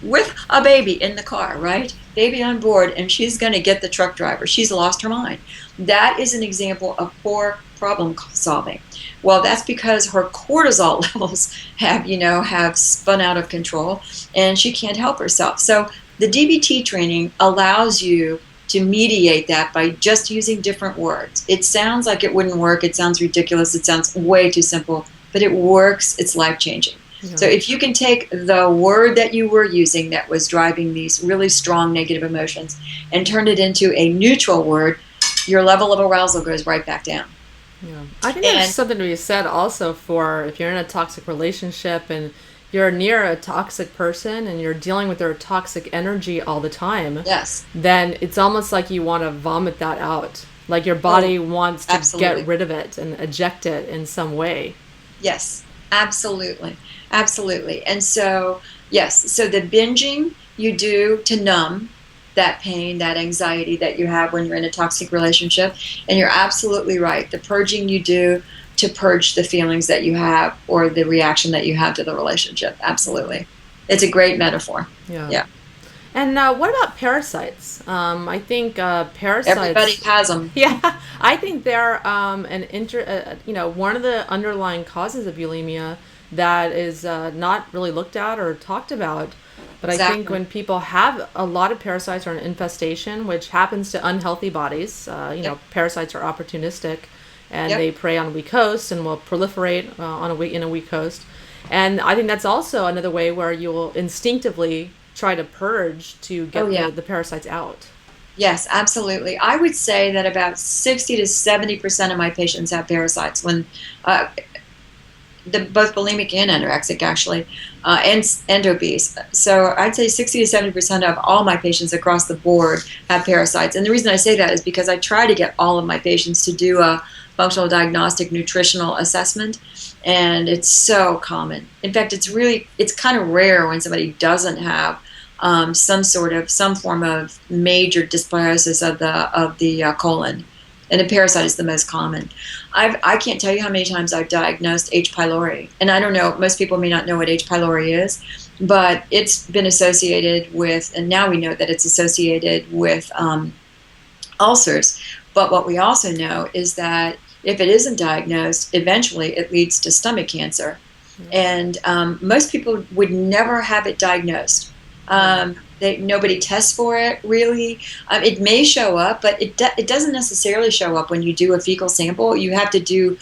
with a baby in the car, right? Baby on board, and she's going to get the truck driver. She's lost her mind. That is an example of poor problem solving. Well, that's because her cortisol levels have spun out of control, and she can't help herself. So the DBT training allows you to mediate that by just using different words. It sounds like it wouldn't work. It sounds ridiculous. It sounds way too simple, but it works. It's life-changing. Yeah. So if you can take the word that you were using that was driving these really strong negative emotions and turn it into a neutral word, your level of arousal goes right back down. Yeah, I think there's something to be said also for if you're in a toxic relationship and you're near a toxic person and you're dealing with their toxic energy all the time, yes, then it's almost like you want to vomit that out. Like your body wants to absolutely. Get rid of it and eject it in some way. Yes, absolutely. Absolutely. And so, yes, so the binging you do to numb that pain, that anxiety that you have when you're in a toxic relationship. And you're absolutely right. The purging you do to purge the feelings that you have or the reaction that you have to the relationship. Absolutely. It's a great metaphor. Yeah. And what about parasites? I think parasites. Everybody has them. Yeah, I think they're one of the underlying causes of bulimia that is not really looked at or talked about. But exactly. I think when people have a lot of parasites or an infestation, which happens to unhealthy bodies, parasites are opportunistic, and they prey on weak hosts and will proliferate in a weak host. And I think that's also another way where you will instinctively try to purge to get the parasites out. Yes, absolutely. I would say that about 60 to 70% of my patients have parasites when both bulimic and anorexic actually, and obese. So I'd say 60 to 70% of all my patients across the board have parasites. And the reason I say that is because I try to get all of my patients to do a functional diagnostic nutritional assessment, and it's so common. In fact, it's kind of rare when somebody doesn't have some form of major dysbiosis of the colon. And a parasite is the most common. I can't tell you how many times I've diagnosed H. pylori. And I don't know, most people may not know what H. pylori is, but it's been associated with, and now we know that it's associated with ulcers. But what we also know is that if it isn't diagnosed, eventually it leads to stomach cancer. And most people would never have it diagnosed. Nobody tests for it, really. It may show up, but it doesn't necessarily show up when you do a fecal sample. You have to do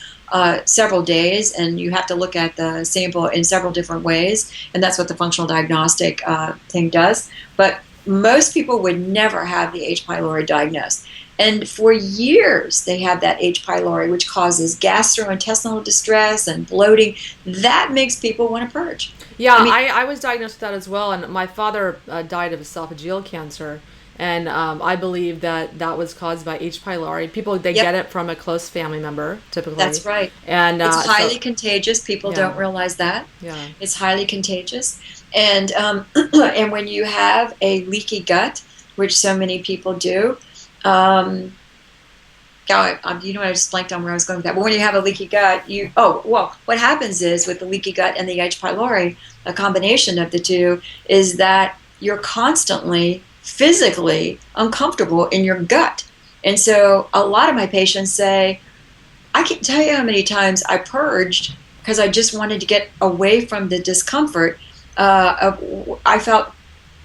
several days, and you have to look at the sample in several different ways, and that's what the functional diagnostic thing does. But most people would never have the H. pylori diagnosed. And for years, they have that H. pylori, which causes gastrointestinal distress and bloating. That makes people want to purge. Yeah, I was diagnosed with that as well, and my father died of esophageal cancer, and I believe that was caused by H. pylori. People, they get it from a close family member, typically. That's right. And it's highly contagious. People don't realize that. Yeah. It's highly contagious. And and when you have a leaky gut, which so many people do, I just blanked on where I was going with that. But when you have a leaky gut, what happens is with the leaky gut and the H. pylori, a combination of the two, is that you're constantly physically uncomfortable in your gut. And so a lot of my patients say, I can't tell you how many times I purged because I just wanted to get away from the discomfort. I felt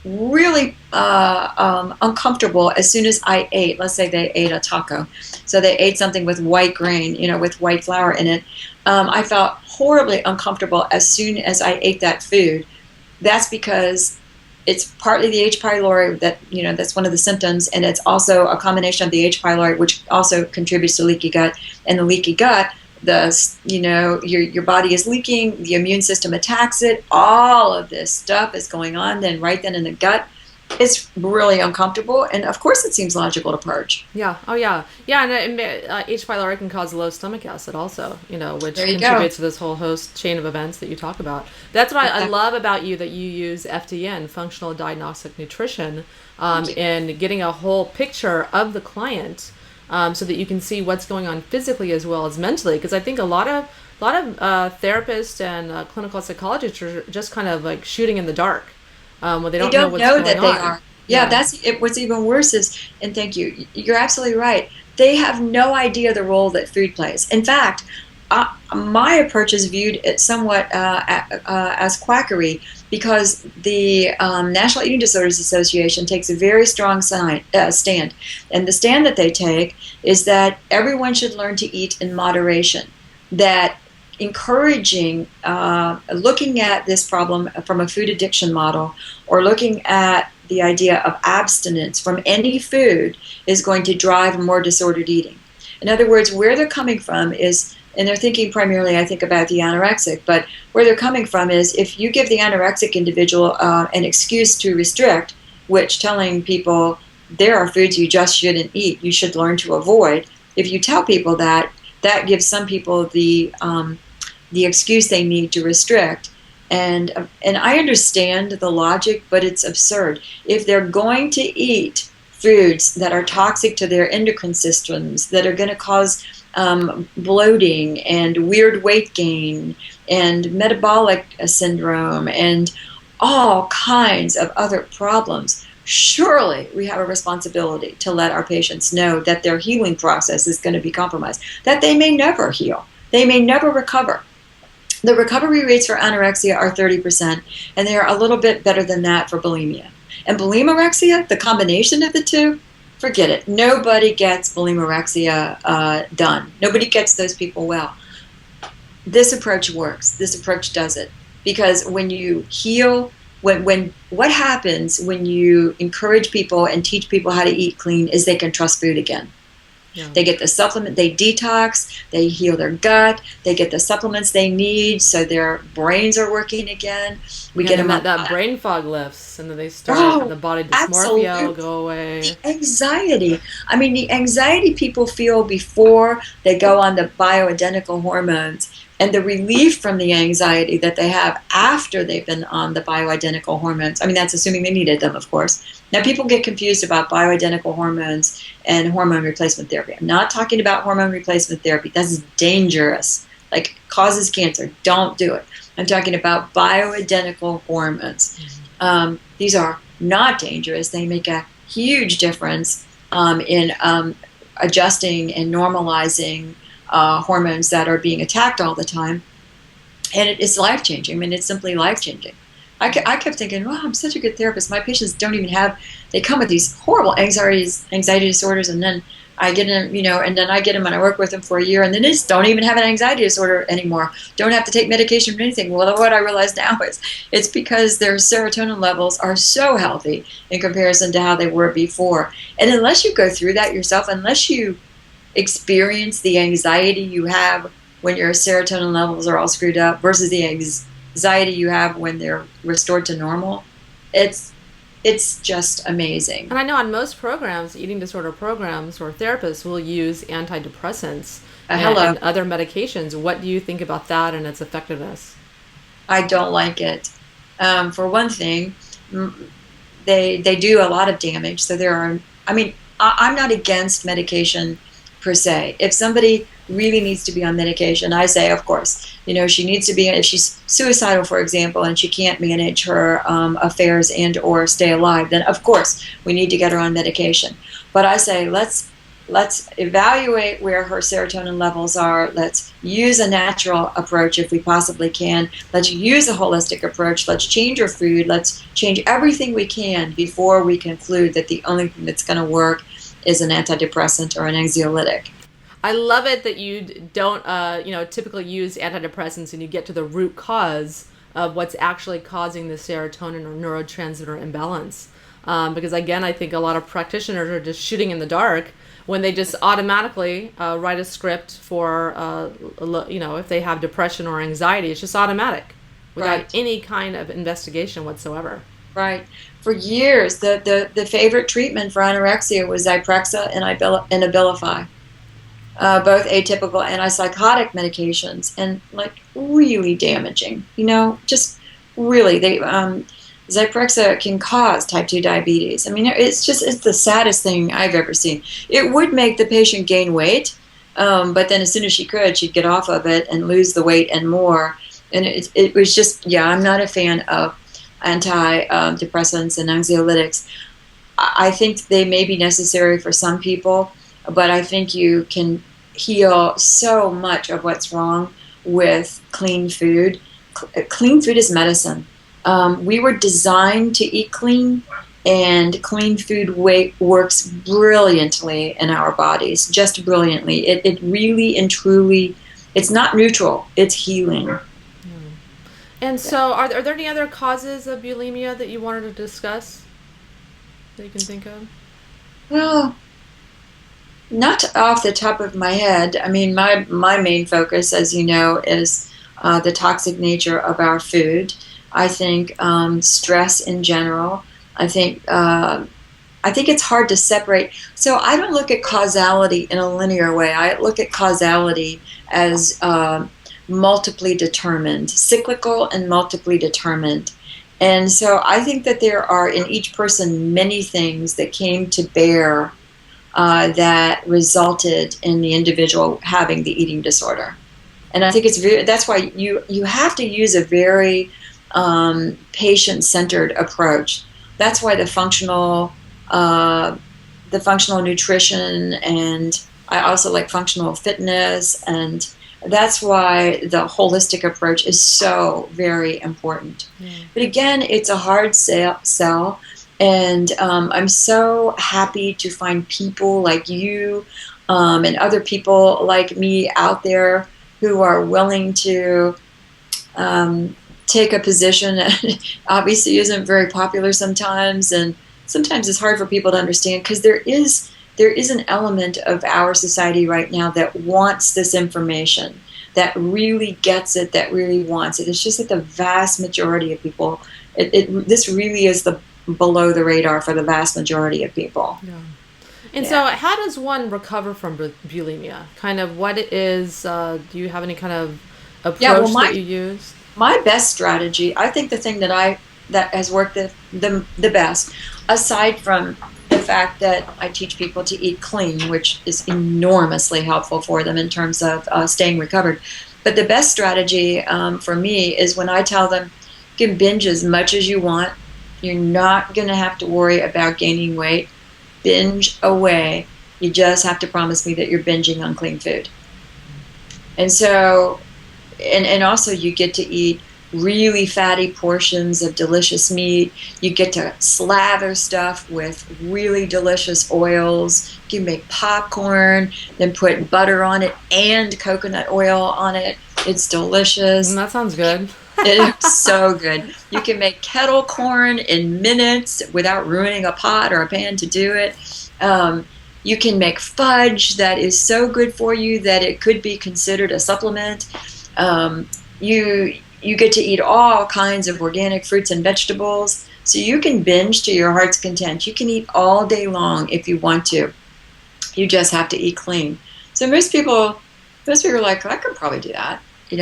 really uncomfortable as soon as I ate. Let's say they ate a taco. So they ate something with white grain, with white flour in it. I felt horribly uncomfortable as soon as I ate that food. That's because it's partly the H. pylori that's one of the symptoms, and it's also a combination of the H. pylori, which also contributes to leaky gut. And the leaky gut, your body is leaking, the immune system attacks it, all of this stuff is going on then right then in the gut. It's really uncomfortable, and of course it seems logical to purge. Yeah. Oh, yeah. Yeah, and H. pylori can cause low stomach acid also, which There you contributes go. to this whole host chain of events that you talk about. That's what I love about you, that you use FDN, functional diagnostic nutrition, in getting a whole picture of the client, so that you can see what's going on physically as well as mentally. Because I think a lot of therapists and clinical psychologists are just kind of like shooting in the dark. When they don't know what's going that on. they are. Yeah, that's it. What's even worse is, and thank you, you're absolutely right. They have no idea the role that food plays. In fact, my approach is viewed somewhat as quackery, because the National Eating Disorders Association takes a very strong stand. And the stand that they take is that everyone should learn to eat in moderation, that encouraging looking at this problem from a food addiction model, or looking at the idea of abstinence from any food, is going to drive more disordered eating. In other words, where they're coming from is, and they're thinking primarily, I think, about the anorexic, but where they're coming from is, if you give the anorexic individual an excuse to restrict, which telling people there are foods you just shouldn't eat, you should learn to avoid, if you tell people that, that gives some people the excuse they need to restrict. And I understand the logic, but it's absurd. If they're going to eat foods that are toxic to their endocrine systems, that are going to cause bloating and weird weight gain and metabolic syndrome and all kinds of other problems, surely we have a responsibility to let our patients know that their healing process is going to be compromised, that they may never heal, they may never recover. The recovery rates for anorexia are 30%, and they are a little bit better than that for bulimia. And bulimorexia, the combination of the two, forget it. Nobody gets bulimorexia done. Nobody gets those people well. This approach works. This approach does it. Because when you heal, what happens when you encourage people and teach people how to eat clean is they can trust food again. Yeah. They get the supplement, they detox, they heal their gut, they get the supplements they need so their brains are working again. We get them that brain fog lifts, and then they start, the body dysmorphia will go away. The anxiety. I mean, the anxiety people feel before they go on the bioidentical hormones, and the relief from the anxiety that they have after they've been on the bioidentical hormones. I mean, that's assuming they needed them, of course. Now, people get confused about bioidentical hormones and hormone replacement therapy. I'm not talking about hormone replacement therapy. That's dangerous. Like, causes cancer. Don't do it. I'm talking about bioidentical hormones. Mm-hmm. These are not dangerous. They make a huge difference in adjusting and normalizing hormones that are being attacked all the time. And it's life-changing. I mean, it's simply life-changing. I kept thinking, wow, I'm such a good therapist. My patients don't even they come with these horrible anxiety disorders, and then I get them, and then I get them and I work with them for a year, and then they just don't even have an anxiety disorder anymore. Don't have to take medication for anything. Well, what I realize now is it's because their serotonin levels are so healthy in comparison to how they were before. And unless you go through that yourself, unless you experience the anxiety you have when your serotonin levels are all screwed up versus the anxiety you have when they're restored to normal, it's just amazing. And I know on most programs, eating disorder programs, or therapists will use antidepressants and other medications. What do you think about that and its effectiveness? I don't like it. For one thing, they do a lot of damage. So I'm not against medication per se. If somebody really needs to be on medication, I say, of course, she needs to be, if she's suicidal, for example, and she can't manage her affairs and or stay alive, then of course we need to get her on medication. But I say, let's let's evaluate where her serotonin levels are. Let's use a natural approach if we possibly can. Let's use a holistic approach. Let's change her food. Let's change everything we can before we conclude that the only thing that's going to work is an antidepressant or an anxiolytic. I love it that you don't, typically use antidepressants and you get to the root cause of what's actually causing the serotonin or neurotransmitter imbalance. Because again, I think a lot of practitioners are just shooting in the dark when they just automatically write a script for, if they have depression or anxiety. It's just automatic without any kind of investigation whatsoever. Right. For years, the favorite treatment for anorexia was Zyprexa and Abilify. Both atypical antipsychotic medications, and like really damaging. Just really, Zyprexa can cause type 2 diabetes. I mean, it's the saddest thing I've ever seen. It would make the patient gain weight, but then as soon as she could, she'd get off of it and lose the weight and more. And it was just, I'm not a fan of antidepressants and anxiolytics. I think they may be necessary for some people, but I think you can heal so much of what's wrong with clean food. Clean food is medicine. We were designed to eat clean, and clean food works brilliantly in our bodies, just brilliantly. It really and truly, it's not neutral, it's healing. And so are there any other causes of bulimia that you wanted to discuss that you can think of? Well, not off the top of my head. I mean, my main focus, as you know, is the toxic nature of our food. I think stress in general. I think it's hard to separate. So I don't look at causality in a linear way. I look at causality as multiply determined, cyclical and multiply determined. And so I think that there are in each person many things that came to bear that resulted in the individual having the eating disorder. And I think that's why you have to use a very patient-centered approach. That's why the functional nutrition, and I also like functional fitness, and that's why the holistic approach is so very important. But again, it's a hard sell. And I'm so happy to find people like you and other people like me out there who are willing to take a position that obviously isn't very popular sometimes. And sometimes it's hard for people to understand, because there is an element of our society right now that wants this information, that really gets it, that really wants it. It's just that the vast majority of people, this really is the below the radar for the vast majority of people. Yeah. And so how does one recover from bulimia? Kind of what it is, do you have any kind of approach that you use? My best strategy, I think the thing that has worked the best, aside from the fact that I teach people to eat clean, which is enormously helpful for them in terms of staying recovered. But the best strategy for me is when I tell them, you can binge as much as you want. You're not going to have to worry about gaining weight. Binge away. You just have to promise me that you're binging on clean food. And so, and also you get to eat really fatty portions of delicious meat. You get to slather stuff with really delicious oils. You can make popcorn, then put butter on it and coconut oil on it. It's delicious. That sounds good. It is so good. You can make kettle corn in minutes without ruining a pot or a pan to do it. You can make fudge that is so good for you that it could be considered a supplement. You get to eat all kinds of organic fruits and vegetables. So you can binge to your heart's content. You can eat all day long if you want to. You just have to eat clean. So most people are like, I could probably do that.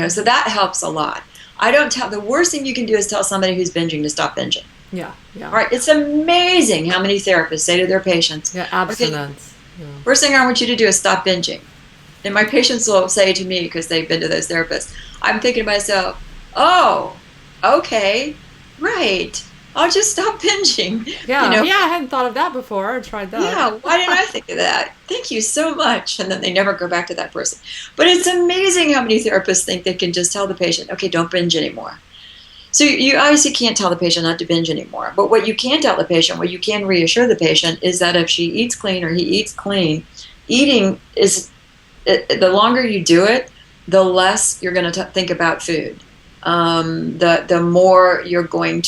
So that helps a lot. The worst thing you can do is tell somebody who's binging to stop binging. Yeah. Right? It's amazing how many therapists say to their patients, abstinence. Okay, first thing I want you to do is stop binging. And my patients will say to me, because they've been to those therapists, I'm thinking to myself, oh, okay, right. I'll just stop binging. Yeah, yeah, I hadn't thought of that before. I tried that. Yeah, why didn't I think of that? Thank you so much. And then they never go back to that person. But it's amazing how many therapists think they can just tell the patient, okay, don't binge anymore. So you obviously can't tell the patient not to binge anymore. But what you can tell the patient, what you can reassure the patient is that if she eats clean or he eats clean, eating is, the longer you do it, the less you're going to think about food. The more you're going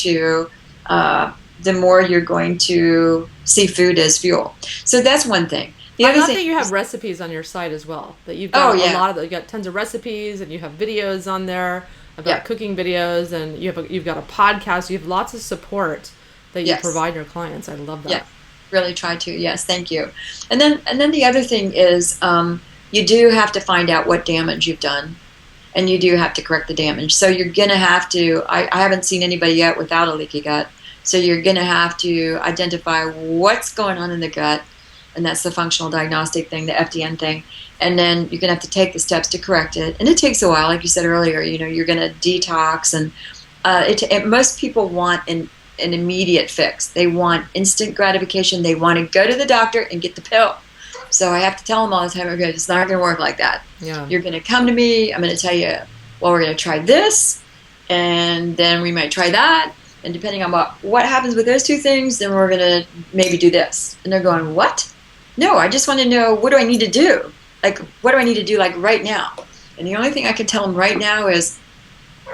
to see food as fuel. So that's one thing. The I other love thing that you have is, recipes on your site as well. That you've got yeah. a lot of, you got tons of recipes, and you have videos on there about cooking videos, and you've got a podcast. You have lots of support that you provide your clients. I love that. Yeah, really try to. Yes, thank you. And then the other thing is, you do have to find out what damage you've done, and you do have to correct the damage. So you're gonna have to. I haven't seen anybody yet without a leaky gut. So you're gonna have to identify what's going on in the gut, and that's the functional diagnostic thing, the FDN thing. And then you're gonna have to take the steps to correct it. And it takes a while, like you said earlier. You're gonna detox, and most people want an immediate fix. They want instant gratification. They want to go to the doctor and get the pill. So I have to tell them all the time, okay, it's not going to work like that. Yeah. You're going to come to me. I'm going to tell you, well, we're going to try this, and then we might try that. And depending on what happens with those two things, then we're going to maybe do this. And they're going, what? No, I just want to know, what do I need to do? Like, what do I need to do, like, right now? And the only thing I can tell them right now is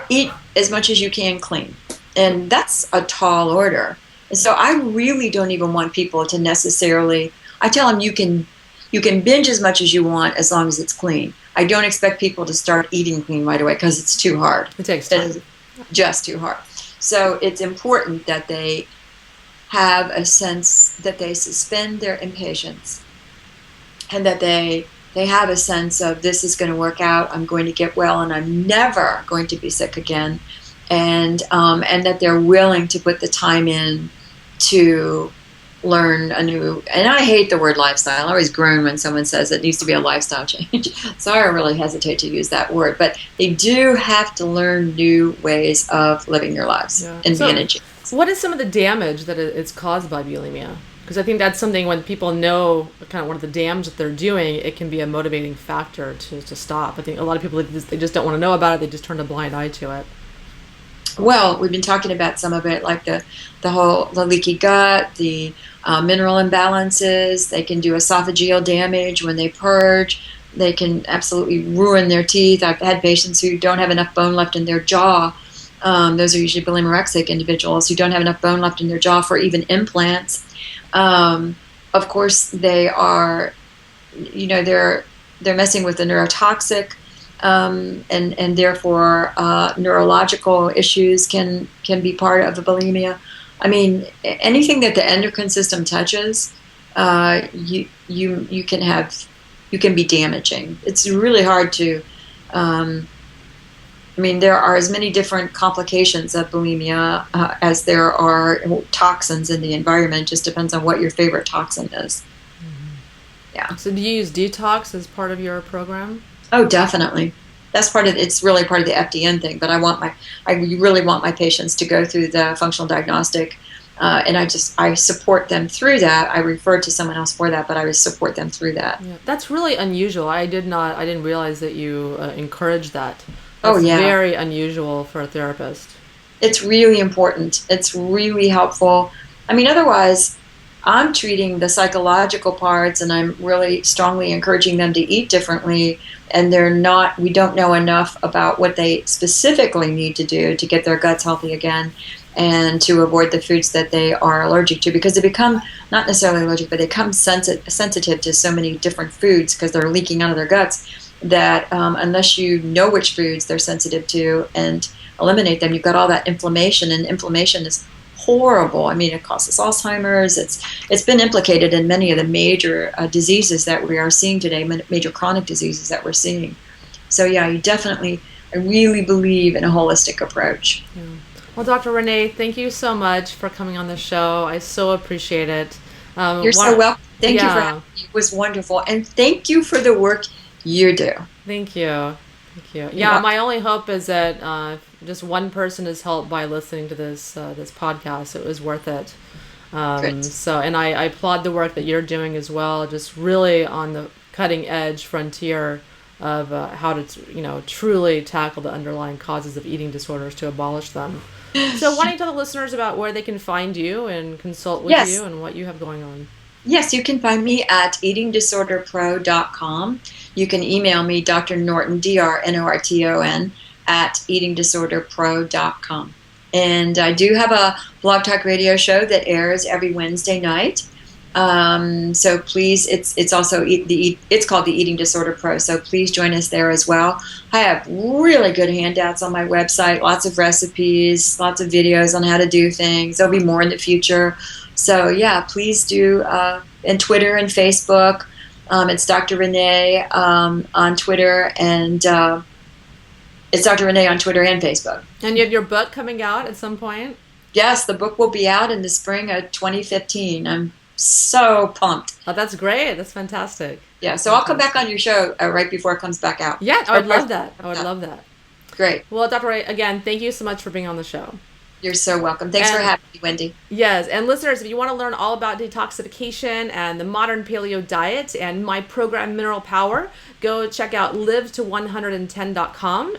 eat as much as you can clean. And that's a tall order. And so I really don't even want people to necessarily, I tell them you can binge as much as you want as long as it's clean. I don't expect people to start eating clean right away because it's too hard. It takes time. It's just too hard. So it's important that they have a sense that they suspend their impatience, and that they have a sense of, this is going to work out, I'm going to get well, and I'm never going to be sick again. And that they're willing to put the time in to learn a new, and I hate the word lifestyle. I always groan when someone says it needs to be a lifestyle change. So I really hesitate to use that word. But they do have to learn new ways of living their lives and managing. What is some of the damage that it's caused by bulimia? Because I think that's something, when people know kind of what the damage that they're doing, it can be a motivating factor to stop. I think a lot of people, they just don't want to know about it. They just turn a blind eye to it. Well, we've been talking about some of it, like the leaky gut, the mineral imbalances. They can do esophageal damage when they purge. They can absolutely ruin their teeth. I've had patients who don't have enough bone left in their jaw. Those are usually bulimia anorexic individuals who don't have enough bone left in their jaw for even implants. Of course, they are, they're messing with the neurotoxic. And therefore neurological issues can be part of the bulimia. I mean, anything that the endocrine system touches, you can be damaging. It's really hard to. There are as many different complications of bulimia as there are toxins in the environment. It just depends on what your favorite toxin is. Mm-hmm. Yeah. So do you use detox as part of your program? Oh, definitely. That's it's really part of the FDN thing. But I really want my patients to go through the functional diagnostic, and I support them through that. I refer to someone else for that, but I support them through that. Yeah. That's really unusual. I didn't realize that you encourage that. That's very unusual for a therapist. It's really important. It's really helpful. Otherwise, I'm treating the psychological parts, and I'm really strongly encouraging them to eat differently, and we don't know enough about what they specifically need to do to get their guts healthy again and to avoid the foods that they are allergic to, because they become, not necessarily allergic, but they become sensitive to so many different foods because they're leaking out of their guts, that unless you know which foods they're sensitive to and eliminate them, you've got all that inflammation, and inflammation is horrible. It causes Alzheimer's. It's been implicated in many of the major diseases that we are seeing today, major chronic diseases that we're seeing. So I really believe in a holistic approach. Yeah. Well, Dr. Renae, thank you so much for coming on the show. I so appreciate it. You're so welcome. Thank you for having me. It was wonderful. And thank you for the work you do. Thank you. Thank you. Yeah, my only hope is that just one person is helped by listening to this podcast. It was worth it. So, and I applaud the work that you're doing as well, just really on the cutting edge frontier of how to, truly tackle the underlying causes of eating disorders to abolish them. So why don't you tell the listeners about where they can find you and consult with you and what you have going on? Yes, you can find me at eatingdisorderpro.com. You can email me, Dr. Norton, DrNorton, at eatingdisorderpro.com. And I do have a Blog Talk Radio show that airs every Wednesday night. So please, it's also it's called the Eating Disorder Pro. So please join us there as well. I have really good handouts on my website, lots of recipes, lots of videos on how to do things. There'll be more in the future. So yeah, please do. And Twitter and Facebook. It's Dr. Renae on Twitter, and it's Dr. Renae on Twitter and Facebook. And you have your book coming out at some point? Yes, the book will be out in the spring of 2015. I'm so pumped. Oh, that's great. That's fantastic. Yeah, so I'll come back on your show right before it comes back out. Yeah, I would love that. I would love that. Great. Well, Dr. Ray, again, thank you so much for being on the show. You're so welcome. Thanks for having me, Wendy. Yes, and listeners, if you want to learn all about detoxification and the modern paleo diet and my program Mineral Power, go check out live to110.com